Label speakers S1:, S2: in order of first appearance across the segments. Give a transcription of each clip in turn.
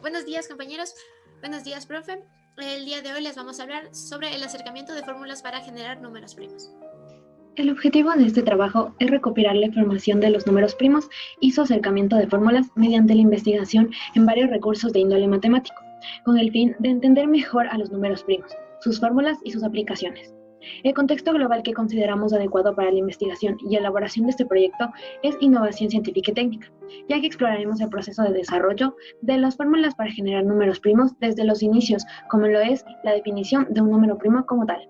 S1: Buenos días, compañeros. Buenos días, profe. El día de hoy les vamos a hablar sobre el acercamiento de fórmulas para generar números primos.
S2: El objetivo de este trabajo es recopilar la información de los números primos y su acercamiento de fórmulas mediante la investigación en varios recursos de índole matemático, con el fin de entender mejor a los números primos, sus fórmulas y sus aplicaciones. El contexto global que consideramos adecuado para la investigación y elaboración de este proyecto es innovación científica y técnica, ya que exploraremos el proceso de desarrollo de las fórmulas para generar números primos desde los inicios, como lo es la definición de un número primo como tal.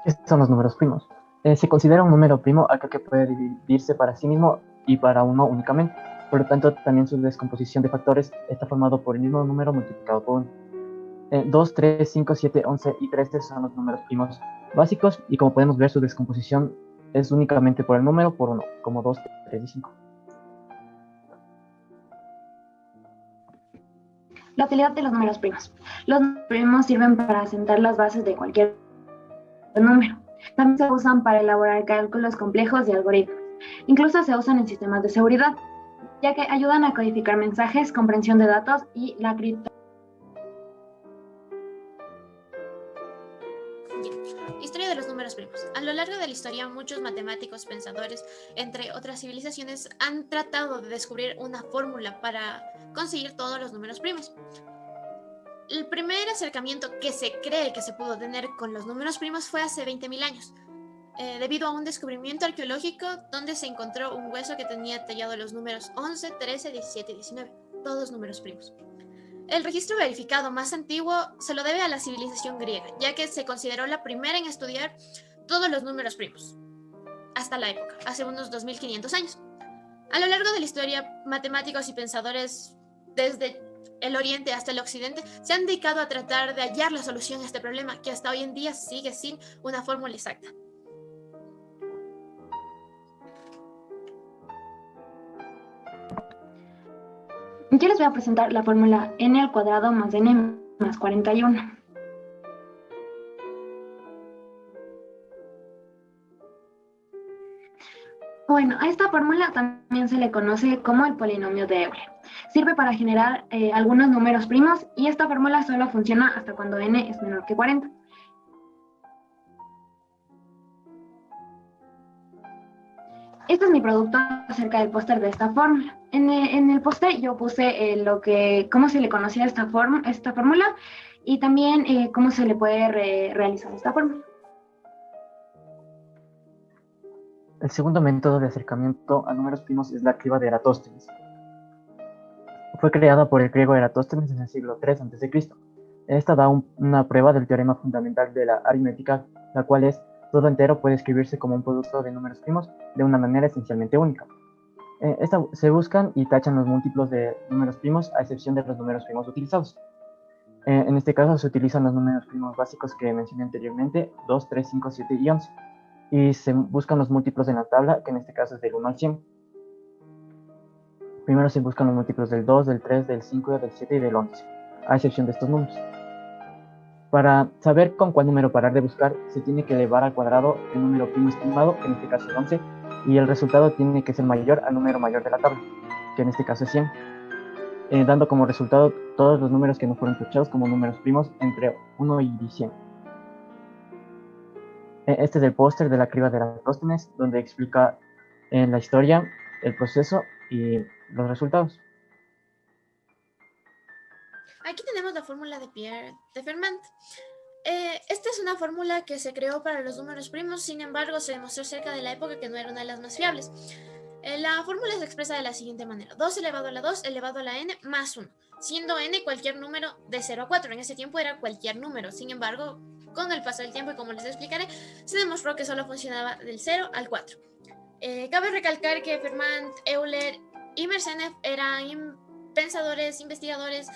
S3: ¿Qué son los números primos? Se considera un número primo aquel que puede dividirse para sí mismo y para uno únicamente. Por lo tanto, también su descomposición de factores está formado por el mismo número multiplicado por 1. 2, 3, 5, 7, 11 y 13 son los números primos básicos y como podemos ver su descomposición es únicamente por el número por 1, como 2, 3 y 5.
S2: La utilidad de los números primos. Los números primos sirven para sentar las bases de cualquier número. También se usan para elaborar cálculos complejos y algoritmos. Incluso se usan en sistemas de seguridad, ya que ayudan a codificar mensajes, comprensión de datos y la criptografía.
S1: Historia de los números primos. A lo largo de la historia, muchos matemáticos, pensadores, entre otras civilizaciones, han tratado de descubrir una fórmula para conseguir todos los números primos. El primer acercamiento que se cree que se pudo tener con los números primos fue hace 20.000 años, debido a un descubrimiento arqueológico donde se encontró un hueso que tenía tallado los números 11, 13, 17 y 19, todos números primos. El registro verificado más antiguo se lo debe a la civilización griega, ya que se consideró la primera en estudiar todos los números primos, hasta la época, hace unos 2500 años. A lo largo de la historia, matemáticos y pensadores desde el oriente hasta el occidente se han dedicado a tratar de hallar la solución a este problema, que hasta hoy en día sigue sin una fórmula exacta.
S2: Yo les voy a presentar la fórmula n al cuadrado más n más 41. Bueno, a esta fórmula también se le conoce como el polinomio de Euler. Sirve para generar algunos números primos y esta fórmula solo funciona hasta cuando n es menor que 40. Este es mi producto acerca del póster de esta fórmula. En el póster yo puse cómo se le conocía esta fórmula y también cómo se le puede realizar esta fórmula.
S3: El segundo método de acercamiento a números primos es la criba de Eratóstenes. Fue creada por el griego Eratóstenes en el siglo III a.C. Esta da una prueba del teorema fundamental de la aritmética, la cual es: todo entero puede escribirse como un producto de números primos de una manera esencialmente única. Se buscan y tachan los múltiplos de números primos a excepción de los números primos utilizados. En este caso se utilizan los números primos básicos que mencioné anteriormente, 2, 3, 5, 7 y 11. Y se buscan los múltiplos en la tabla, que en este caso es del 1 al 100. Primero se buscan los múltiplos del 2, del 3, del 5, del 7 y del 11, a excepción de estos números. Para saber con cuál número parar de buscar, se tiene que elevar al cuadrado el número primo estimado, que en este caso es 11, y el resultado tiene que ser mayor al número mayor de la tabla, que en este caso es 100, dando como resultado todos los números que no fueron tachados como números primos entre 1 y 100. Este es el póster de la criba de Eratóstenes, donde explica en la historia, el proceso y los resultados.
S1: Aquí tenemos la fórmula de Pierre de Fermat. Esta es una fórmula que se creó para los números primos, sin embargo se demostró cerca de la época que no era una de las más fiables. La fórmula se expresa de la siguiente manera: 2 elevado a la 2 elevado a la n más 1, siendo n cualquier número de 0 a 4. En ese tiempo era cualquier número, sin embargo, con el paso del tiempo y como les explicaré, se demostró que solo funcionaba del 0 al 4. Cabe recalcar que Fermat, Euler y Mersenef eran pensadores, investigadores,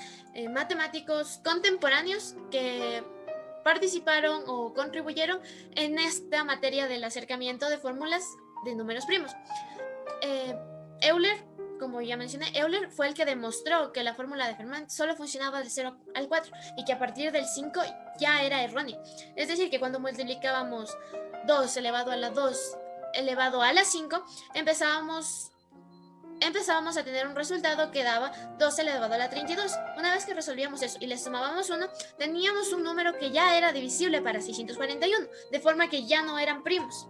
S1: matemáticos contemporáneos que participaron o contribuyeron en esta materia del acercamiento de fórmulas de números primos. Euler, como ya mencioné, Euler fue el que demostró que la fórmula de Fermat solo funcionaba del 0 al 4 y que a partir del 5 ya era errónea. Es decir, que cuando multiplicábamos 2 elevado a la 2 elevado a la 5, empezábamos empezábamos a tener un resultado que daba 2 elevado a la 32. Una vez que resolvíamos eso y le sumábamos 1, teníamos un número que ya era divisible para 641, de forma que ya no eran primos.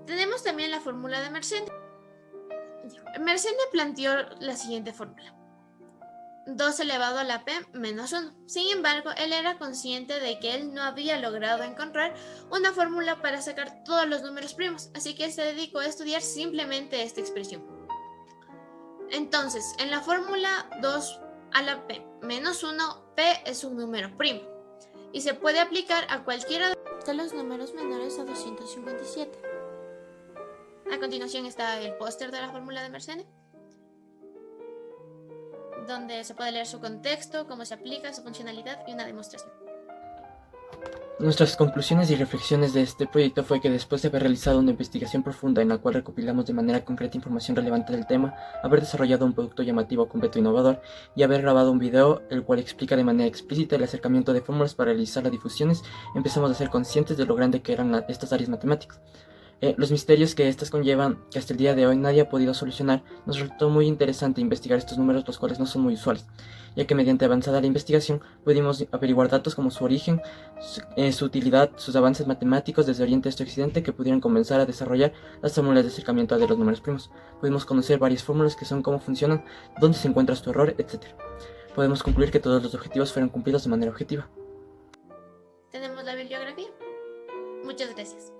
S1: Tenemos también la fórmula de Mersenne. Mersenne planteó la siguiente fórmula: 2 elevado a la p menos 1. Sin embargo, él era consciente de que él no había logrado encontrar una fórmula para sacar todos los números primos, así que se dedicó a estudiar simplemente esta expresión. Entonces, en la fórmula 2 a la p menos 1, p es un número primo y se puede aplicar a cualquiera de los números menores a 257. A continuación está el póster de la fórmula de Mersenne, donde se puede leer su contexto, cómo se aplica, su funcionalidad y una demostración.
S4: Nuestras conclusiones y reflexiones de este proyecto fue que después de haber realizado una investigación profunda en la cual recopilamos de manera concreta información relevante del tema, haber desarrollado un producto llamativo, completo e innovador y haber grabado un video el cual explica de manera explícita el acercamiento de fórmulas para realizar las difusiones, empezamos a ser conscientes de lo grande que eran estas áreas matemáticas. Los misterios que estas conllevan, que hasta el día de hoy nadie ha podido solucionar, nos resultó muy interesante investigar estos números, los cuales no son muy usuales, ya que mediante avanzada la investigación pudimos averiguar datos como su origen, su utilidad, sus avances matemáticos desde Oriente hasta Occidente que pudieron comenzar a desarrollar las fórmulas de acercamiento de los números primos. Pudimos conocer varias fórmulas que son cómo funcionan, dónde se encuentra su error, etc. Podemos concluir que todos los objetivos fueron cumplidos de manera objetiva.
S1: Tenemos la bibliografía. Muchas gracias.